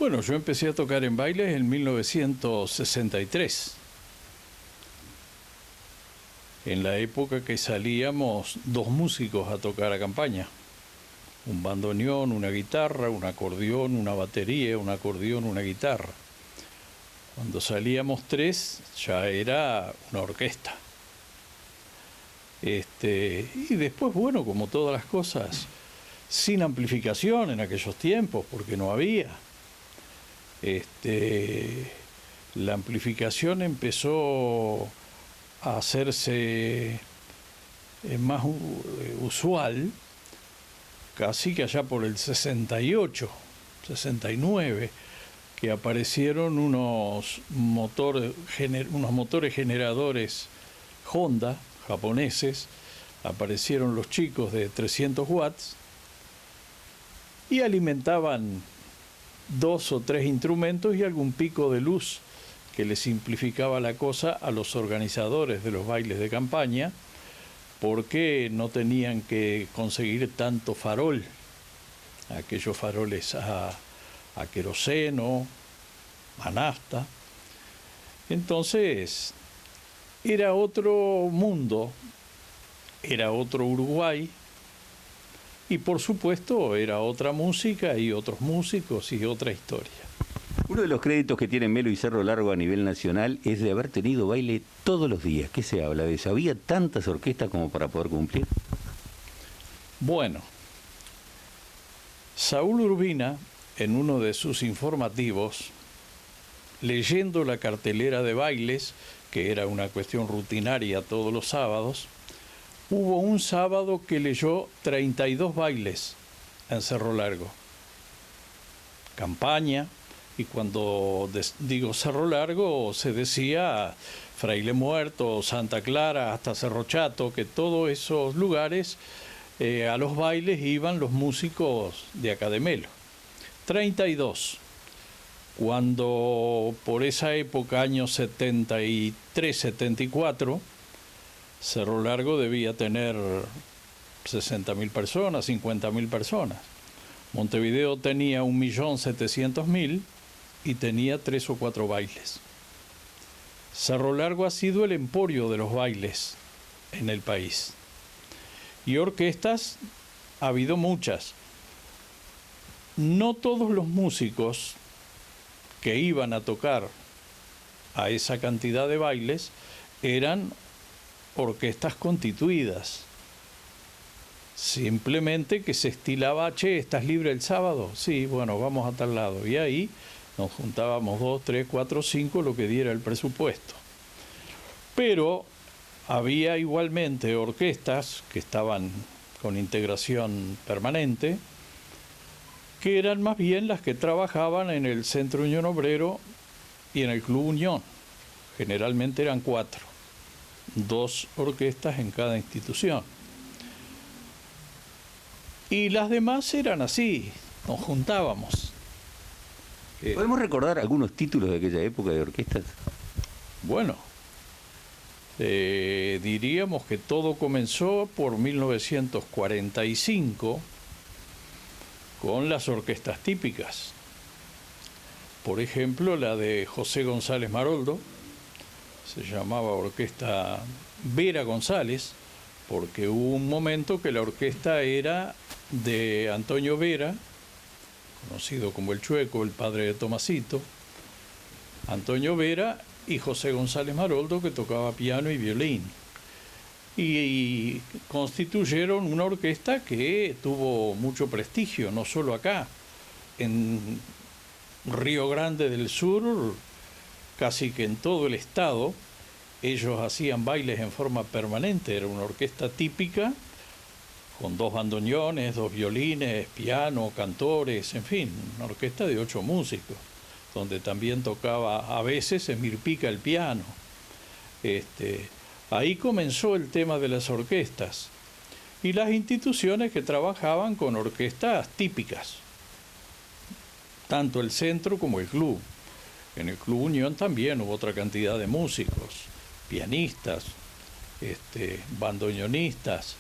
Bueno, yo empecé a tocar en bailes en 1963, en la época que salíamos dos músicos a tocar a campaña. Un bandoneón, una guitarra, un acordeón, una batería, un acordeón, una guitarra. Cuando salíamos tres ya era una orquesta. Y después, bueno, como todas las cosas, sin amplificación en aquellos tiempos, porque no había. La amplificación empezó a hacerse más usual casi que allá por el 68, 69, que aparecieron unos motores generadores Honda japoneses, aparecieron los chicos de 300 watts y alimentaban 2 o 3 instrumentos y algún pico de luz que le simplificaba la cosa a los organizadores de los bailes de campaña, porque no tenían que conseguir tanto farol, aquellos faroles a queroseno, a nafta. Entonces, era otro mundo, era otro Uruguay, y por supuesto era otra música y otros músicos y otra historia. Uno de los créditos que tienen Melo y Cerro Largo a nivel nacional es de haber tenido baile todos los días. ¿Qué se habla de eso? ¿Había tantas orquestas como para poder cumplir? Bueno, Saúl Urbina, en uno de sus informativos, leyendo la cartelera de bailes, que era una cuestión rutinaria todos los sábados, hubo un sábado que leyó 32 bailes en Cerro Largo. Campaña. Y cuando digo Cerro Largo, se decía Fraile Muerto, Santa Clara, hasta Cerro Chato, que todos esos lugares a los bailes iban los músicos de acá de Melo. 32. Cuando por esa época, años 73, 74, Cerro Largo debía tener 60.000 personas, 50.000 personas. Montevideo tenía 1.700.000 y tenía 3 o 4 bailes. Cerro Largo ha sido el emporio de los bailes en el país. Y orquestas ha habido muchas. No todos los músicos que iban a tocar a esa cantidad de bailes eran orquestas constituidas. Simplemente que se estilaba, che, ¿estás libre el sábado? Sí, bueno, vamos a tal lado. Y ahí nos juntábamos 2, 3, 4, 5, lo que diera el presupuesto. Pero había igualmente orquestas que estaban con integración permanente, que eran más bien las que trabajaban en el Centro Unión Obrero y en el Club Unión. Generalmente eran 4, 2 orquestas en cada institución. Y las demás eran así, nos juntábamos. ¿Podemos recordar algunos títulos de aquella época de orquestas? Bueno, diríamos que todo comenzó por 1945 con las orquestas típicas. Por ejemplo, la de José González Maroldo, se llamaba Orquesta Vera González, porque hubo un momento que la orquesta era de Antonio Vera, conocido como el Chueco, el padre de Tomasito, Antonio Vera y José González Maroldo, que tocaba piano y violín. Y constituyeron una orquesta que tuvo mucho prestigio, no solo acá, en Río Grande del Sur, casi que en todo el estado, ellos hacían bailes en forma permanente, era una orquesta típica, con 2 bandoneones, 2 violines, piano, cantores, en fin, una orquesta de 8 músicos, donde también tocaba a veces Emir Pica el piano. Ahí comenzó el tema de las orquestas y las instituciones que trabajaban con orquestas típicas, tanto el centro como el club. En el Club Unión también hubo otra cantidad de músicos, pianistas, bandoneonistas.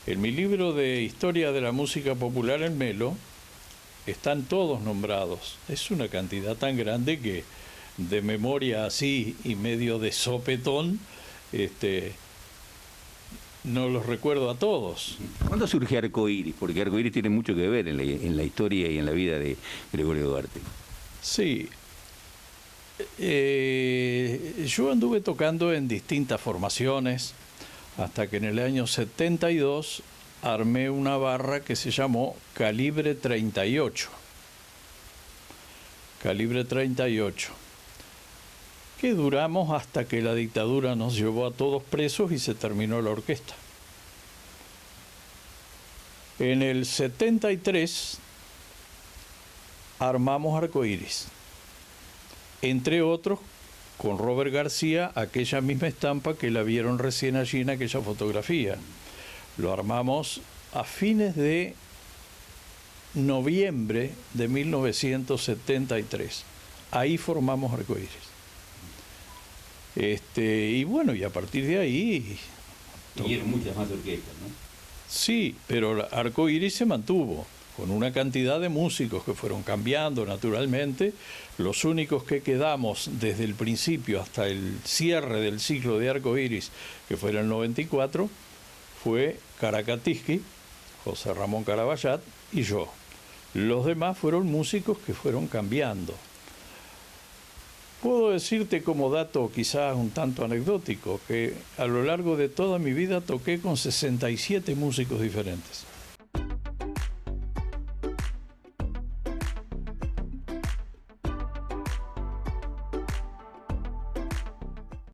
En mi libro de Historia de la Música Popular en Melo, están todos nombrados. Es una cantidad tan grande que de memoria así y medio de sopetón, no los recuerdo a todos. ¿Cuándo surge Arcoíris? Porque Arcoíris tiene mucho que ver en la historia y en la vida de Gregorio Duarte. Sí. Yo anduve tocando en distintas formaciones hasta que en el año 72 armé una barra que se llamó Calibre 38. Calibre 38. Que duramos hasta que la dictadura nos llevó a todos presos y se terminó la orquesta. En el 73 armamos Arcoíris, entre otros con Robert García, aquella misma estampa que la vieron recién allí en aquella fotografía. Lo armamos a fines de noviembre de 1973. Ahí formamos Arcoíris. Y bueno, y a partir de ahí... Siguieron muchas más orquestas, ¿no? Sí, pero Arcoíris se mantuvo, con una cantidad de músicos que fueron cambiando naturalmente. Los únicos que quedamos desde el principio hasta el cierre del ciclo de Arcoíris, que fue en el 94, fue Caracatiski, José Ramón Caraballat y yo. Los demás fueron músicos que fueron cambiando. Puedo decirte como dato quizás un tanto anecdótico que a lo largo de toda mi vida toqué con 67 músicos diferentes.